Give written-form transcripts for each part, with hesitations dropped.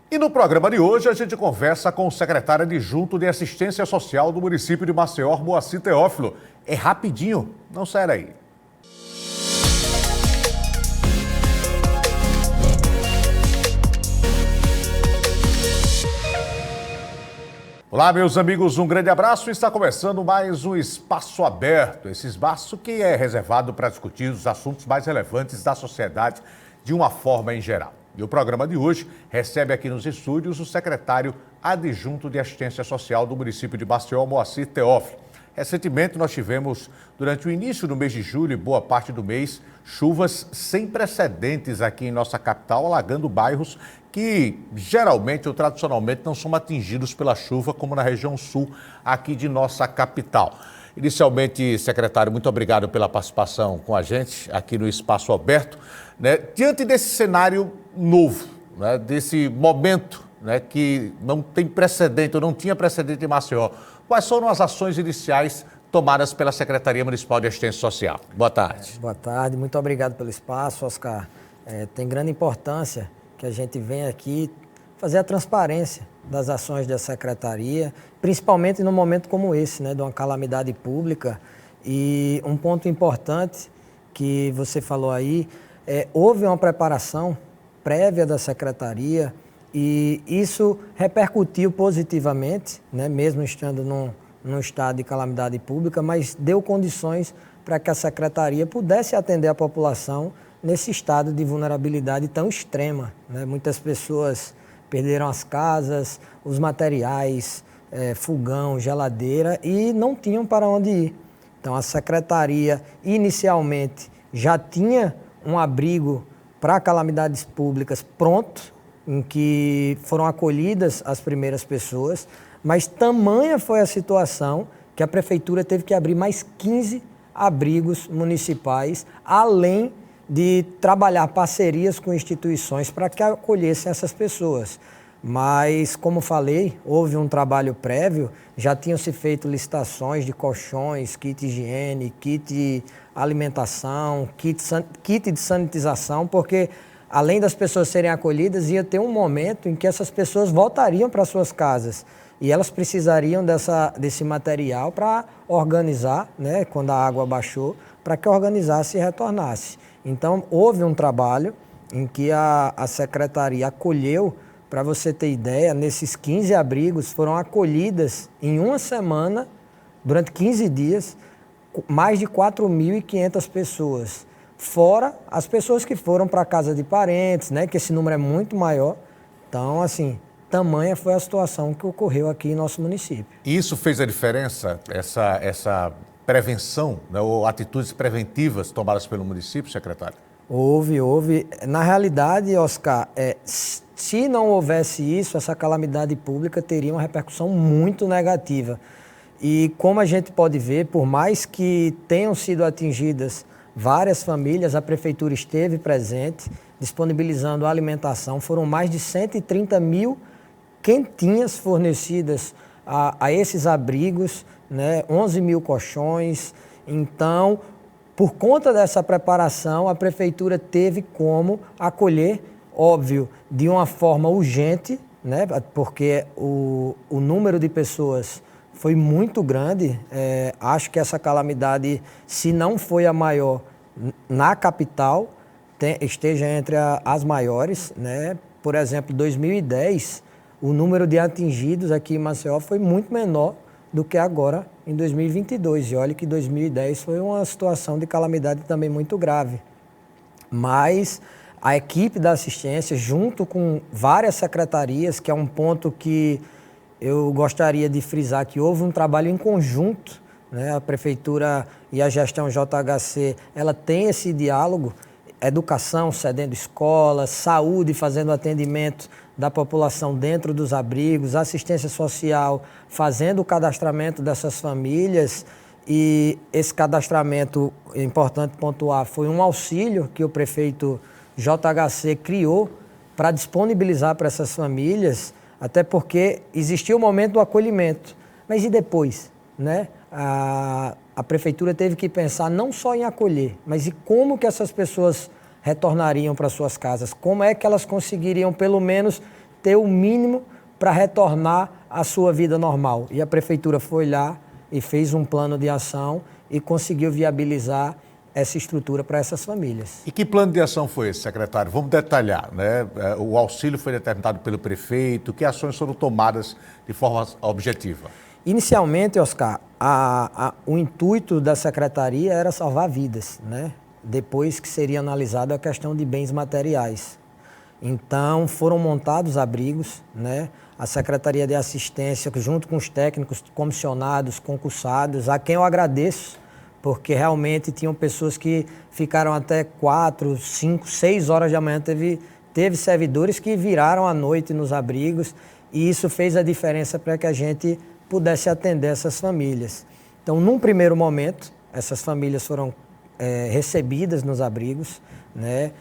E no programa de hoje a gente conversa com o secretário adjunto de Assistência Social do município de Maceió, Moacir Teófilo. É rapidinho, não sai daí. Olá, meus amigos, um grande abraço. Está começando mais um Espaço Aberto, esse espaço que é reservado para discutir os assuntos mais relevantes da sociedade de uma forma em geral. E o programa de hoje recebe aqui nos estúdios o secretário adjunto de Assistência Social do município de Maceió, Moacir Teófilo. Recentemente nós tivemos, durante o início do mês de julho e boa parte do mês, chuvas sem precedentes aqui em nossa capital, alagando bairros que geralmente ou tradicionalmente não são atingidos pela chuva, como na região sul aqui de nossa capital. Inicialmente, secretário, muito obrigado pela participação com a gente aqui no Espaço Aberto. Diante desse cenário novo, desse momento que não tem precedente, ou não tinha precedente em Maceió, quais foram as ações iniciais tomadas pela Secretaria Municipal de Assistência Social? Boa tarde. Boa tarde, muito obrigado pelo espaço, Oscar. Tem grande importância que a gente venha aqui fazer a transparência das ações da Secretaria, principalmente num momento como esse, de uma calamidade pública. E um ponto importante que você falou aí, houve uma preparação prévia da Secretaria e isso repercutiu positivamente, mesmo estando num estado de calamidade pública, mas deu condições para que a Secretaria pudesse atender a população nesse estado de vulnerabilidade tão extrema. Muitas pessoas perderam as casas, os materiais, fogão, geladeira e não tinham para onde ir. Então a Secretaria inicialmente já tinha um abrigo para calamidades públicas pronto, em que foram acolhidas as primeiras pessoas, mas tamanha foi a situação que a Prefeitura teve que abrir mais 15 abrigos municipais, além de trabalhar parcerias com instituições para que acolhessem essas pessoas. Mas, como falei, houve um trabalho prévio, já tinham se feito licitações de colchões, kit higiene, kit alimentação, kit de sanitização, porque além das pessoas serem acolhidas, ia ter um momento em que essas pessoas voltariam para suas casas e elas precisariam desse material para organizar, quando a água baixou, para que organizasse e retornasse. Então, houve um trabalho em que a Secretaria acolheu, para você ter ideia, nesses 15 abrigos foram acolhidas em uma semana, durante 15 dias, mais de 4.500 pessoas. Fora as pessoas que foram para a casa de parentes, que esse número é muito maior. Então, assim, tamanha foi a situação que ocorreu aqui em nosso município. E isso fez a diferença, essa prevenção, ou atitudes preventivas tomadas pelo município, secretário? Houve. Na realidade, Oscar, se não houvesse isso, essa calamidade pública teria uma repercussão muito negativa. E como a gente pode ver, por mais que tenham sido atingidas várias famílias, a Prefeitura esteve presente, disponibilizando alimentação. Foram mais de 130 mil quentinhas fornecidas a esses abrigos, 11 mil colchões. Então, por conta dessa preparação, a Prefeitura teve como acolher, óbvio, de uma forma urgente, porque o número de pessoas foi muito grande. Acho que essa calamidade, se não foi a maior na capital, esteja entre as maiores. Por exemplo, em 2010, o número de atingidos aqui em Maceió foi muito menor do que agora em 2022. E olha que 2010 foi uma situação de calamidade também muito grave. Mas a equipe da assistência, junto com várias secretarias, que é um ponto que eu gostaria de frisar, que houve um trabalho em conjunto, a Prefeitura e a gestão JHC, ela tem esse diálogo, educação cedendo escolas, saúde fazendo atendimento da população dentro dos abrigos, assistência social fazendo o cadastramento dessas famílias. E esse cadastramento, é importante pontuar, foi um auxílio que o prefeito JHC criou para disponibilizar para essas famílias, até porque existia o momento do acolhimento. Mas e depois? A prefeitura teve que pensar não só em acolher, mas em como que essas pessoas retornariam para suas casas, como é que elas conseguiriam pelo menos ter o mínimo para retornar à sua vida normal. E a prefeitura foi lá e fez um plano de ação e conseguiu viabilizar essa estrutura para essas famílias. E que plano de ação foi esse, secretário? Vamos detalhar, né? O auxílio foi determinado pelo prefeito, que ações foram tomadas de forma objetiva? Inicialmente, Oscar, o intuito da secretaria era salvar vidas, né? Depois que seria analisada a questão de bens materiais. Então, foram montados abrigos, né? A Secretaria de Assistência, junto com os técnicos comissionados, concursados, a quem eu agradeço, porque realmente tinham pessoas que ficaram até 4, 5, 6 horas da manhã. Teve servidores que viraram à noite nos abrigos e isso fez a diferença para que a gente pudesse atender essas famílias. Então, num primeiro momento, essas famílias foram recebidas nos abrigos, né?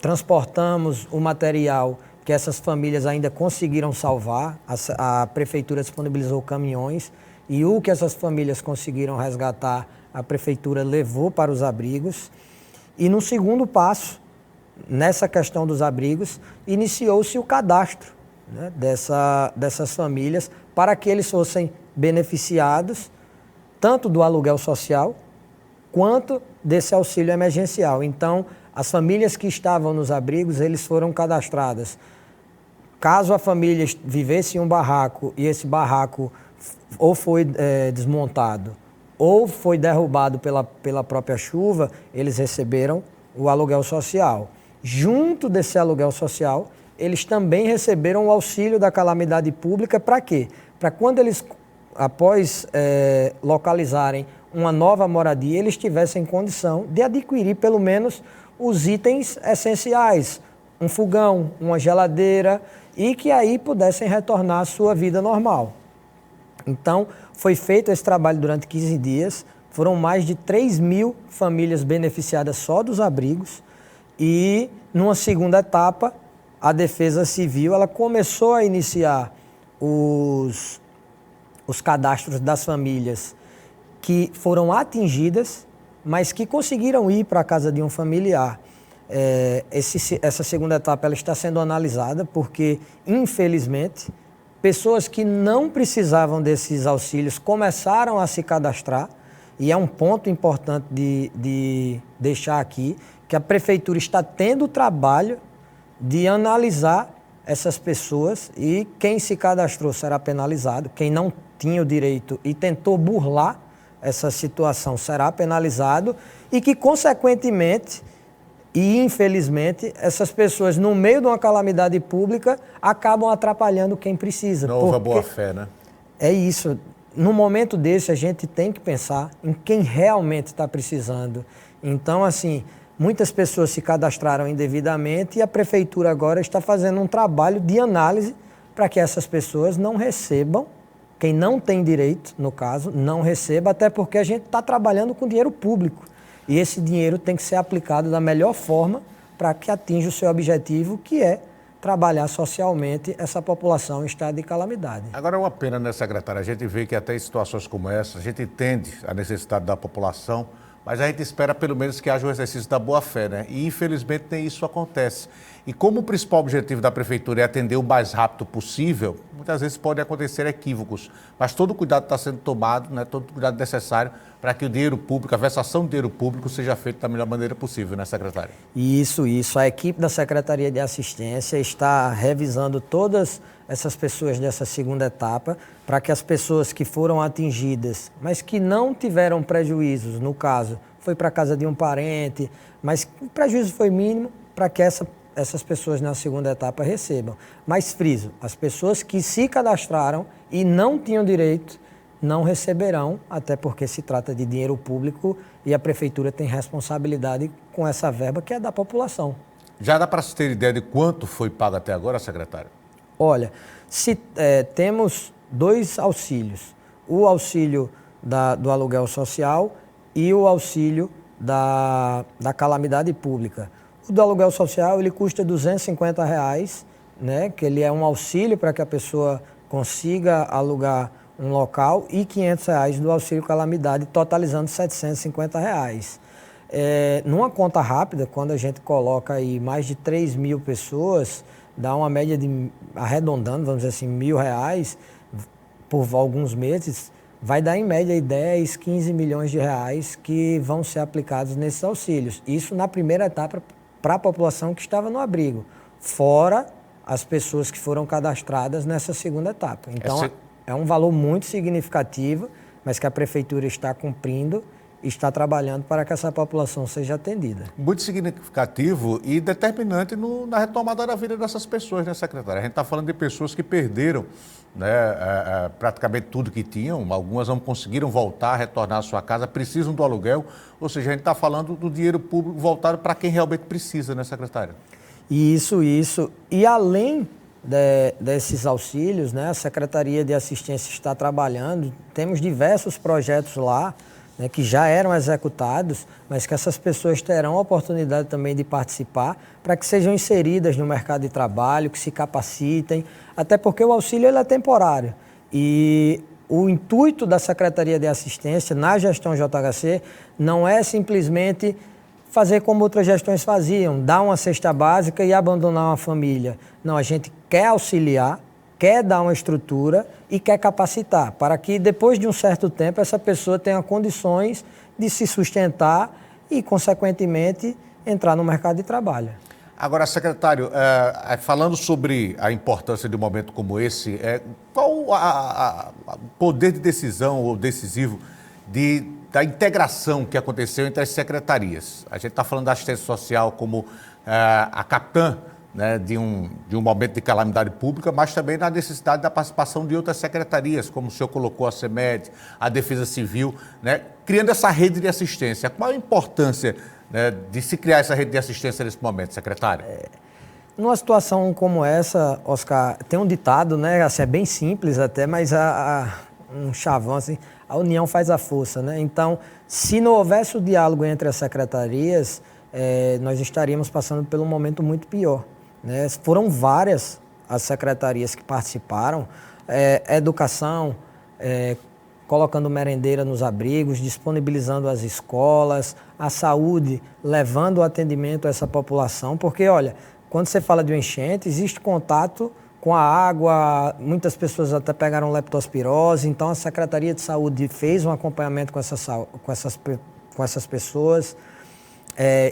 Transportamos o material que essas famílias ainda conseguiram salvar, a prefeitura disponibilizou caminhões e o que essas famílias conseguiram resgatar, a prefeitura levou para os abrigos. E no segundo passo, nessa questão dos abrigos, iniciou-se o cadastro, né, dessas famílias para que eles fossem beneficiados tanto do aluguel social quanto desse auxílio emergencial. Então, as famílias que estavam nos abrigos, eles foram cadastradas. Caso a família vivesse em um barraco e esse barraco ou foi desmontado ou foi derrubado pela própria chuva, eles receberam o aluguel social. Junto desse aluguel social, eles também receberam o auxílio da calamidade pública. Para quê? Para quando eles, após localizarem uma nova moradia, eles tivessem condição de adquirir pelo menos os itens essenciais, um fogão, uma geladeira, e que aí pudessem retornar à sua vida normal. Então, foi feito esse trabalho durante 15 dias, foram mais de 3.000 famílias beneficiadas só dos abrigos e, numa segunda etapa, a Defesa Civil ela começou a iniciar os cadastros das famílias que foram atingidas, mas que conseguiram ir para a casa de um familiar. Essa segunda etapa ela está sendo analisada porque, infelizmente, pessoas que não precisavam desses auxílios começaram a se cadastrar e é um ponto importante de deixar aqui, que a Prefeitura está tendo o trabalho de analisar essas pessoas e quem se cadastrou será penalizado, quem não tinha o direito e tentou burlar essa situação será penalizado e que, consequentemente, e, infelizmente, essas pessoas, no meio de uma calamidade pública, acabam atrapalhando quem precisa. Não houve a boa-fé, né? É isso. No momento desse, a gente tem que pensar em quem realmente está precisando. Então, assim, muitas pessoas se cadastraram indevidamente e a Prefeitura agora está fazendo um trabalho de análise para que essas pessoas não recebam, quem não tem direito, no caso, não receba, até porque a gente está trabalhando com dinheiro público. E esse dinheiro tem que ser aplicado da melhor forma para que atinja o seu objetivo, que é trabalhar socialmente essa população em estado de calamidade. Agora é uma pena, né, secretária? A gente vê que até em situações como essa, a gente entende a necessidade da população, mas a gente espera pelo menos que haja um exercício da boa-fé, né? E infelizmente nem isso acontece. E como o principal objetivo da Prefeitura é atender o mais rápido possível, muitas vezes podem acontecer equívocos, mas todo cuidado está sendo tomado, né? Todo cuidado necessário para que o dinheiro público, a versação do dinheiro público seja feita da melhor maneira possível, né, secretária? Isso. A equipe da Secretaria de Assistência está revisando todas essas pessoas dessa segunda etapa para que as pessoas que foram atingidas, mas que não tiveram prejuízos, no caso, foi para a casa de um parente, mas o prejuízo foi mínimo para que essas pessoas na segunda etapa recebam. Mas friso, as pessoas que se cadastraram e não tinham direito, não receberão, até porque se trata de dinheiro público e a Prefeitura tem responsabilidade com essa verba que é da população. Já dá para se ter ideia de quanto foi pago até agora, secretário? Olha, temos 2 auxílios, o auxílio do aluguel social e o auxílio da calamidade pública. O do aluguel social ele custa R$ 250, né, que ele é um auxílio para que a pessoa consiga alugar um local, e R$ 500 do auxílio calamidade, totalizando R$ 750. Numa conta rápida, quando a gente coloca aí mais de 3.000 pessoas, dá uma média de, arredondando, vamos dizer assim, R$ 1.000 por alguns meses, vai dar em média aí 10, 15 milhões de reais que vão ser aplicados nesses auxílios. Isso na primeira etapa para a população que estava no abrigo, fora as pessoas que foram cadastradas nessa segunda etapa. Então, é um valor muito significativo, mas que a Prefeitura está cumprindo e está trabalhando para que essa população seja atendida. Muito significativo e determinante na retomada da vida dessas pessoas, né, secretária? A gente está falando de pessoas que perderam, né, praticamente tudo que tinham, algumas não conseguiram voltar, retornar à sua casa, precisam do aluguel, ou seja, a gente está falando do dinheiro público voltado para quem realmente precisa, né, secretária? Isso. E além desses auxílios, né, a Secretaria de Assistência está trabalhando, temos diversos projetos lá, né, que já eram executados, mas que essas pessoas terão a oportunidade também de participar para que sejam inseridas no mercado de trabalho, que se capacitem, até porque o auxílio ele é temporário. E o intuito da Secretaria de Assistência na gestão JHC não é simplesmente fazer como outras gestões faziam, dar uma cesta básica e abandonar uma família. Não, a gente quer auxiliar, quer dar uma estrutura e quer capacitar, para que depois de um certo tempo essa pessoa tenha condições de se sustentar e, consequentemente, entrar no mercado de trabalho. Agora, secretário, falando sobre a importância de um momento como esse, qual o poder de decisão ou decisivo da integração que aconteceu entre as secretarias? A gente está falando da assistência social como a capitã, né, de um momento de calamidade pública, mas também na necessidade da participação de outras secretarias, como o senhor colocou, a CEMED, a Defesa Civil, né, criando essa rede de assistência. Qual a importância, né, de se criar essa rede de assistência nesse momento, secretário? Numa situação como essa, Oscar, tem um ditado, né, assim, é bem simples até, mas um chavão assim, a união faz a força, né? Então, se não houvesse o diálogo entre as secretarias, nós estaríamos passando por um momento muito pior, né? Foram várias as secretarias que participaram, educação, colocando merendeira nos abrigos, disponibilizando as escolas, a saúde, levando o atendimento a essa população, porque, olha, quando você fala de uma enchente, existe contato com a água, muitas pessoas até pegaram leptospirose, então a Secretaria de Saúde fez um acompanhamento com essas pessoas.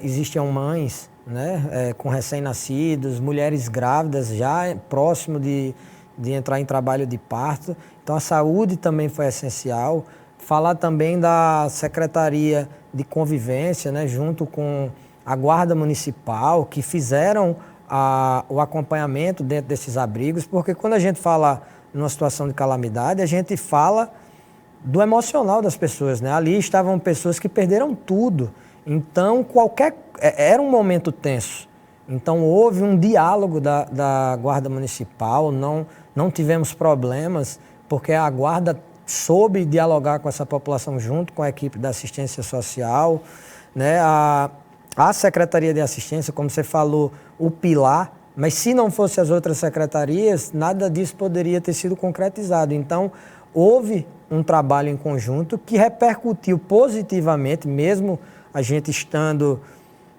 Existiam mães, né, com recém-nascidos, mulheres grávidas já próximo de entrar em trabalho de parto. Então a saúde também foi essencial. Falar também da Secretaria de Convivência, né, junto com a Guarda Municipal, que fizeram o acompanhamento dentro desses abrigos, porque quando a gente fala numa situação de calamidade, a gente fala do emocional das pessoas, né? Ali estavam pessoas que perderam tudo. Então, era um momento tenso. Então, houve um diálogo da Guarda Municipal, não tivemos problemas, porque a Guarda soube dialogar com essa população junto com a equipe da assistência social, né? A Secretaria de Assistência, como você falou, o pilar, mas se não fosse as outras secretarias, nada disso poderia ter sido concretizado. Então, houve um trabalho em conjunto que repercutiu positivamente, mesmo a gente estando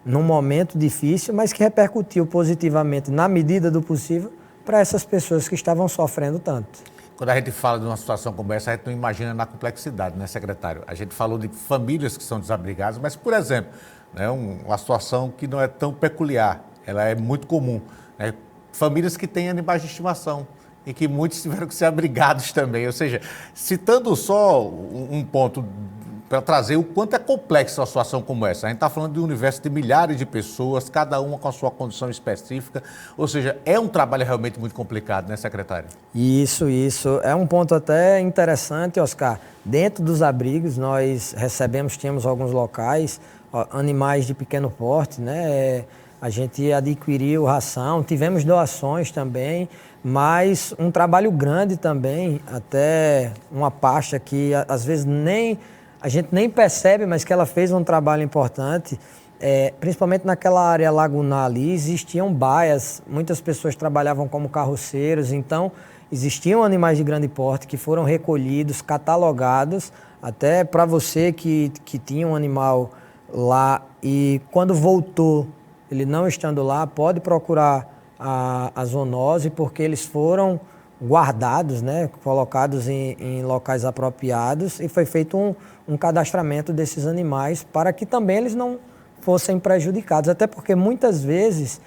num momento difícil, mas que repercutiu positivamente, na medida do possível, para essas pessoas que estavam sofrendo tanto. Quando a gente fala de uma situação como essa, a gente não imagina na complexidade, né, secretário? A gente falou de famílias que são desabrigadas, mas, por exemplo, né, uma situação que não é tão peculiar, ela é muito comum, né? Famílias que têm animais de estimação e que muitos tiveram que ser abrigados também. Ou seja, citando só um ponto para trazer o quanto é complexa uma situação como essa. A gente está falando de um universo de milhares de pessoas, cada uma com a sua condição específica. Ou seja, é um trabalho realmente muito complicado, né, secretário? Isso. É um ponto até interessante, Oscar. Dentro dos abrigos, nós tínhamos alguns locais, animais de pequeno porte, né? A gente adquiriu ração, tivemos doações também, mas um trabalho grande também, até uma pasta que às vezes a gente nem percebe, mas que ela fez um trabalho importante, principalmente naquela área lagunar ali, existiam baias, muitas pessoas trabalhavam como carroceiros, então existiam animais de grande porte que foram recolhidos, catalogados, até para você que tinha um animal lá e quando voltou, ele não estando lá, pode procurar a zoonose, porque eles foram guardados, né, colocados em locais apropriados e foi feito um cadastramento desses animais para que também eles não fossem prejudicados. Até porque muitas vezes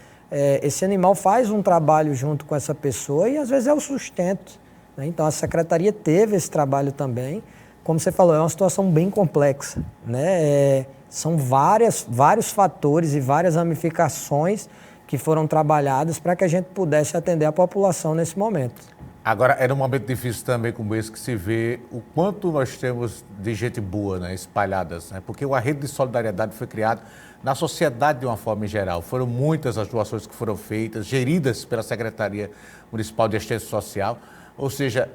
esse animal faz um trabalho junto com essa pessoa e às vezes é o sustento, né? Então a secretaria teve esse trabalho também. Como você falou, é uma situação bem complexa, né? São vários fatores e várias ramificações que foram trabalhadas para que a gente pudesse atender a população nesse momento. Agora, é num momento difícil também como esse que se vê o quanto nós temos de gente boa, né, espalhadas, né? Porque a rede de solidariedade foi criada na sociedade de uma forma em geral. Foram muitas as doações que foram feitas, geridas pela Secretaria Municipal de Assistência Social. Ou seja,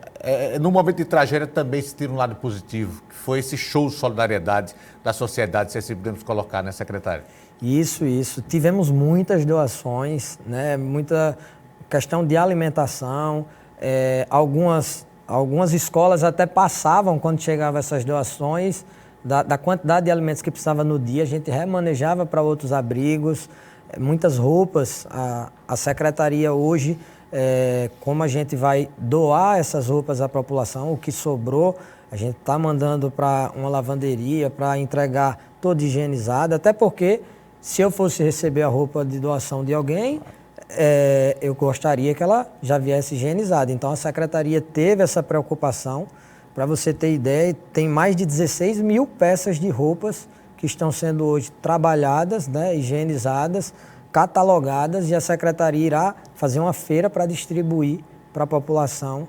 no momento de tragédia também se tira um lado positivo, que foi esse show de solidariedade da sociedade, se assim podemos colocar, né, secretário? Isso. Tivemos muitas doações, né? Muita questão de alimentação. Algumas escolas até passavam, quando chegavam essas doações, da quantidade de alimentos que precisava no dia, a gente remanejava para outros abrigos, muitas roupas. A secretaria hoje, como a gente vai doar essas roupas à população, o que sobrou, a gente está mandando para uma lavanderia para entregar toda higienizada, até porque se eu fosse receber a roupa de doação de alguém, eu gostaria que ela já viesse higienizada. Então a secretaria teve essa preocupação. Para você ter ideia, tem mais de 16 mil peças de roupas que estão sendo hoje trabalhadas, né, higienizadas, catalogadas, e a secretaria irá fazer uma feira para distribuir para a população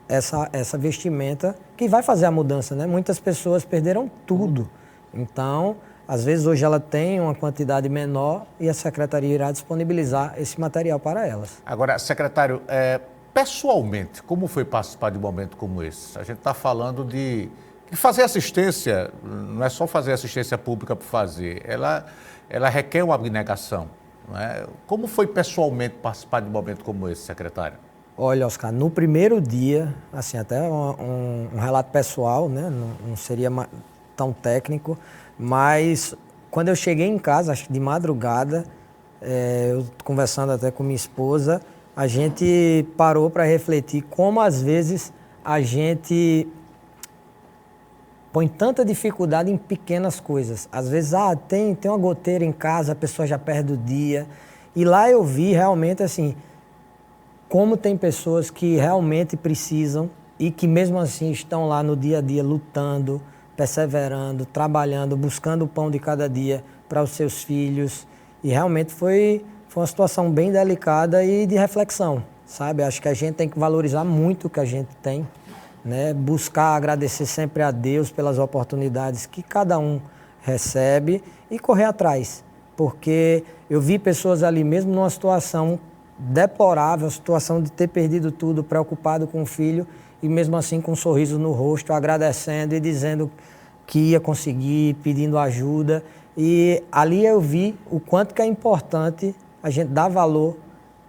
essa vestimenta que vai fazer a mudança, né? Muitas pessoas perderam tudo. Então, às vezes hoje ela tem uma quantidade menor e a secretaria irá disponibilizar esse material para elas. Agora, secretário, pessoalmente, como foi participar de um momento como esse? A gente está falando de fazer assistência, não é só fazer assistência pública por fazer, ela requer uma abnegação, não é? Como foi pessoalmente participar de um momento como esse, secretário? Olha, Oscar, no primeiro dia, assim, até um relato pessoal, né? Não seria tão técnico, mas quando eu cheguei em casa, acho que de madrugada, eu conversando até com minha esposa, a gente parou para refletir como às vezes a gente põe tanta dificuldade em pequenas coisas. Às vezes, tem uma goteira em casa, a pessoa já perde o dia. E lá eu vi realmente assim, como tem pessoas que realmente precisam e que mesmo assim estão lá no dia a dia lutando, perseverando, trabalhando, buscando o pão de cada dia para os seus filhos. E realmente foi uma situação bem delicada e de reflexão, sabe? Acho que a gente tem que valorizar muito o que a gente tem, né? Buscar agradecer sempre a Deus pelas oportunidades que cada um recebe e correr atrás. Porque eu vi pessoas ali mesmo numa situação deplorável, a situação de ter perdido tudo, preocupado com o filho, e mesmo assim com um sorriso no rosto, agradecendo e dizendo que ia conseguir, pedindo ajuda. E ali eu vi o quanto que é importante a gente dar valor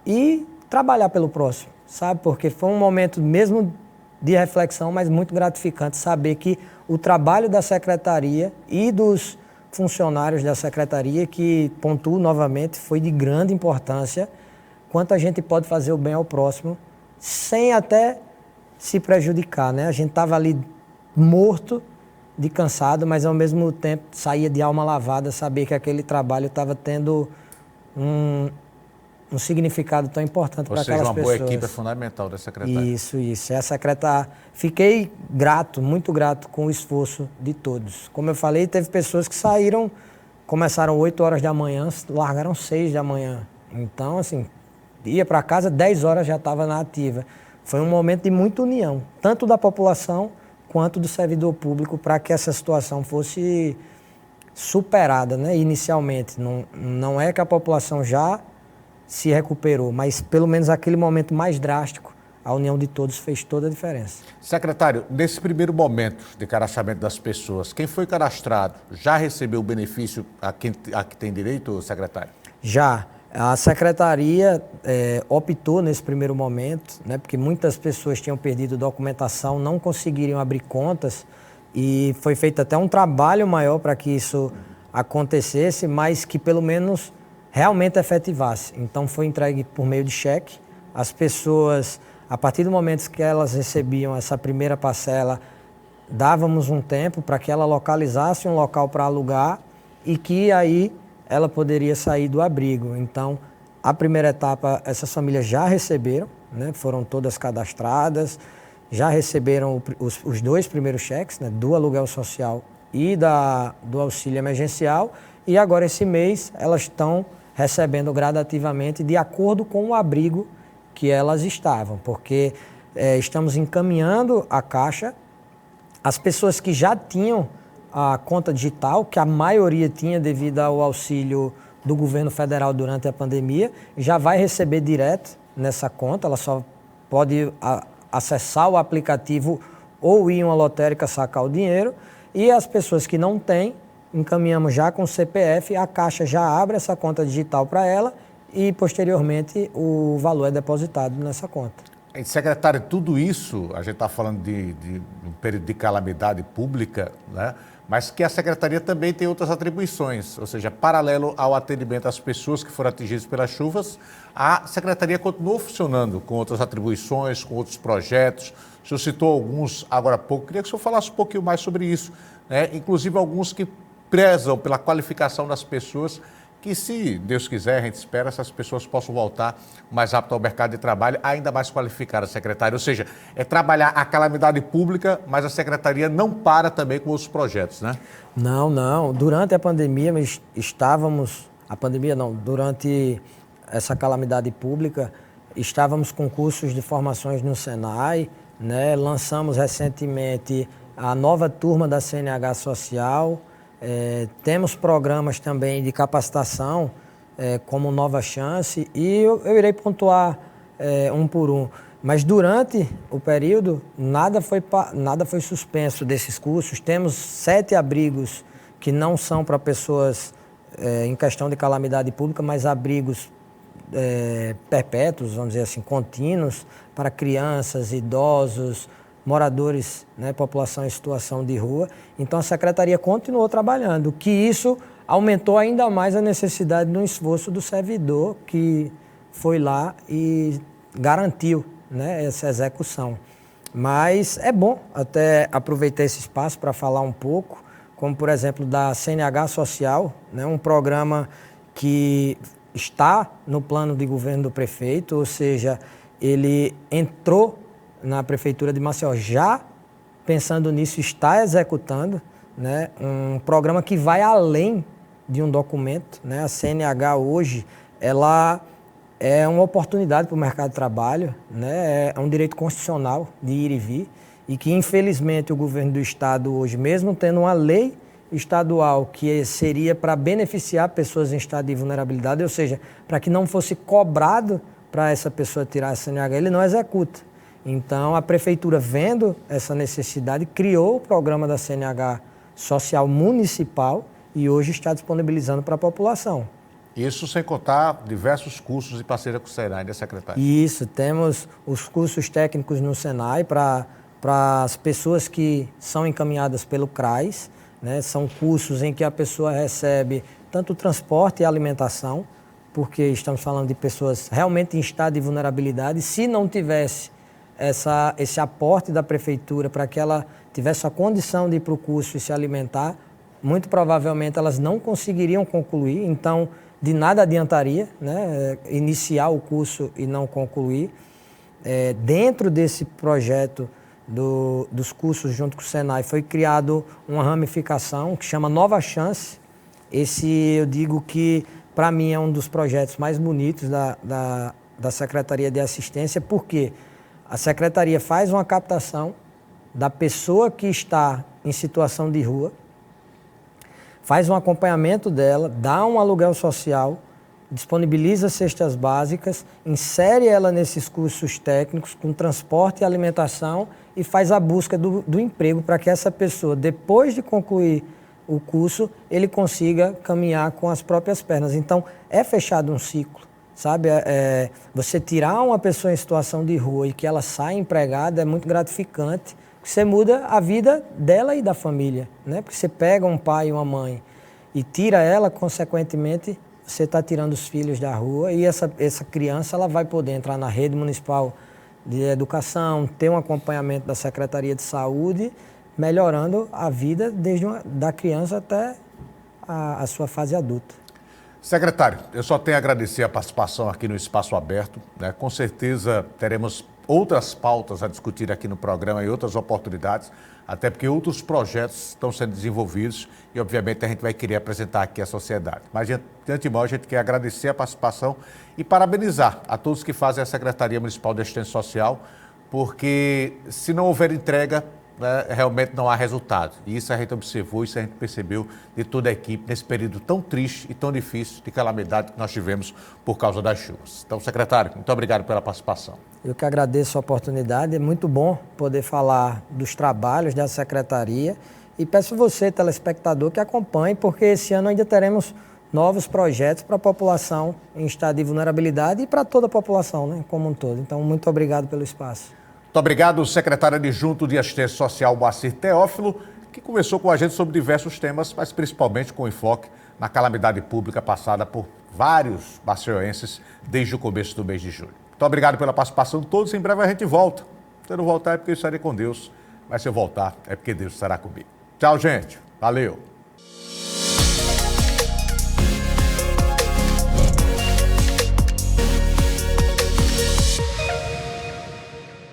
e trabalhar pelo próximo, sabe? Porque foi um momento mesmo de reflexão, mas muito gratificante saber que o trabalho da secretaria e dos funcionários da secretaria, que pontuo novamente, foi de grande importância, quanto a gente pode fazer o bem ao próximo, sem até se prejudicar, né? A gente estava ali morto, de cansado, mas ao mesmo tempo saía de alma lavada, saber que aquele trabalho estava tendo um significado tão importante para aquelas pessoas. Ou seja, uma boa equipe é fundamental da secretaria. Isso. É a secretária. Fiquei grato, muito grato com o esforço de todos. Como eu falei, teve pessoas que saíram, começaram 8 horas da manhã, largaram 6 da manhã. Então, assim, ia para casa, 10 horas já estava na ativa. Foi um momento de muita união, tanto da população quanto do servidor público, para que essa situação fosse superada, né, inicialmente. Não é que a população já se recuperou, mas pelo menos aquele momento mais drástico, a união de todos fez toda a diferença. Secretário, nesse primeiro momento de cadastramento das pessoas, quem foi cadastrado já recebeu o benefício a que tem direito, secretário? Já. A secretaria optou nesse primeiro momento, né, porque muitas pessoas tinham perdido documentação, não conseguiriam abrir contas, e foi feito até um trabalho maior para que isso acontecesse, mas que pelo menos realmente efetivasse. Então foi entregue por meio de cheque. As pessoas, a partir do momento que elas recebiam essa primeira parcela, dávamos um tempo para que ela localizasse um local para alugar e que aí ela poderia sair do abrigo. Então, a primeira etapa, essas famílias já receberam, né? Foram todas cadastradas, já receberam os 2 primeiros cheques, né? Do aluguel social e do auxílio emergencial, e agora esse mês elas estão recebendo gradativamente de acordo com o abrigo que elas estavam, porque estamos encaminhando a Caixa. As pessoas que já tinham a conta digital, que a maioria tinha devido ao auxílio do governo federal durante a pandemia, já vai receber direto nessa conta, ela só pode acessar o aplicativo ou ir em uma lotérica sacar o dinheiro, e as pessoas que não têm, encaminhamos já com o CPF, a Caixa já abre essa conta digital para ela e, posteriormente, o valor é depositado nessa conta. Secretário, tudo isso, a gente está falando de um período de calamidade pública, né? Mas que a Secretaria também tem outras atribuições, ou seja, paralelo ao atendimento às pessoas que foram atingidas pelas chuvas, a Secretaria continuou funcionando com outras atribuições, com outros projetos. O senhor citou alguns agora há pouco, queria que o senhor falasse um pouquinho mais sobre isso, né? Inclusive alguns que prezam pela qualificação das pessoas, que, se Deus quiser, a gente espera, essas pessoas possam voltar mais rápido ao mercado de trabalho, ainda mais qualificadas, secretário. Ou seja, é trabalhar a calamidade pública, mas a Secretaria não para também com outros projetos, né? Não. Durante a pandemia, durante essa calamidade pública, estávamos com cursos de formações no Senai, né? Lançamos recentemente a nova turma da CNH Social. Temos programas também de capacitação, como Nova Chance, e eu irei pontuar um por um. Mas durante o período, nada foi suspenso desses cursos. Temos 7 abrigos que não são para pessoas em questão de calamidade pública, mas abrigos perpétuos, vamos dizer assim, contínuos, para crianças, idosos, moradores, né, população em situação de rua. Então a Secretaria continuou trabalhando, que isso aumentou ainda mais a necessidade de um esforço do servidor que foi lá e garantiu, né, essa execução. Mas é bom até aproveitar esse espaço para falar um pouco, como por exemplo da CNH Social, né, um programa que está no plano de governo do prefeito, ou seja, ele entrou na Prefeitura de Maceió, já pensando nisso, está executando, né, um programa que vai além de um documento, né? A CNH hoje, ela é uma oportunidade para o mercado de trabalho, né? É um direito constitucional de ir e vir, e que infelizmente o governo do estado hoje, mesmo tendo uma lei estadual que seria para beneficiar pessoas em estado de vulnerabilidade, ou seja, para que não fosse cobrado para essa pessoa tirar a CNH, ele não executa. Então, a Prefeitura, vendo essa necessidade, criou o programa da CNH Social Municipal e hoje está disponibilizando para a população. Isso sem contar diversos cursos de parceria com o Senai, né, secretário? Isso, temos os cursos técnicos no Senai para as pessoas que são encaminhadas pelo CRAS, né? São cursos em que a pessoa recebe tanto transporte e alimentação, porque estamos falando de pessoas realmente em estado de vulnerabilidade. Se não tivesse esse aporte da Prefeitura para que ela tivesse a condição de ir para o curso e se alimentar, muito provavelmente elas não conseguiriam concluir, então de nada adiantaria, né, iniciar o curso e não concluir. Dentro desse projeto dos cursos junto com o Senai foi criado uma ramificação que chama Nova Chance. Esse, eu digo que para mim é um dos projetos mais bonitos da Secretaria de Assistência, porque a Secretaria faz uma captação da pessoa que está em situação de rua, faz um acompanhamento dela, dá um aluguel social, disponibiliza cestas básicas, insere ela nesses cursos técnicos com transporte e alimentação e faz a busca do emprego para que essa pessoa, depois de concluir o curso, ele consiga caminhar com as próprias pernas. Então, é fechado um ciclo. Sabe, você tirar uma pessoa em situação de rua e que ela sai empregada é muito gratificante, porque você muda a vida dela e da família, né? Porque você pega um pai e uma mãe e tira ela, consequentemente, você está tirando os filhos da rua e essa criança ela vai poder entrar na rede municipal de educação, ter um acompanhamento da Secretaria de Saúde, melhorando a vida da criança até a sua fase adulta. Secretário, eu só tenho a agradecer a participação aqui no Espaço Aberto, né? Com certeza teremos outras pautas a discutir aqui no programa e outras oportunidades, até porque outros projetos estão sendo desenvolvidos e, obviamente, a gente vai querer apresentar aqui à sociedade. Mas, de antemão, a gente quer agradecer a participação e parabenizar a todos que fazem a Secretaria Municipal de Assistência Social, porque se não houver entrega, né, realmente não há resultado. E isso a gente observou, isso a gente percebeu de toda a equipe nesse período tão triste e tão difícil de calamidade que nós tivemos por causa das chuvas. Então, secretário, muito obrigado pela participação. Eu que agradeço a oportunidade, é muito bom poder falar dos trabalhos da Secretaria e peço você, telespectador, que acompanhe, porque esse ano ainda teremos novos projetos para a população em estado de vulnerabilidade e para toda a população, né, como um todo. Então, muito obrigado pelo espaço. Muito obrigado, secretário adjunto de Assistência Social, Moacir Teófilo, que conversou com a gente sobre diversos temas, mas principalmente com enfoque na calamidade pública passada por vários maceienses desde o começo do mês de julho. Muito obrigado pela participação de todos. Em breve a gente volta. Se eu não voltar é porque eu estarei com Deus, mas se eu voltar é porque Deus estará comigo. Tchau, gente. Valeu.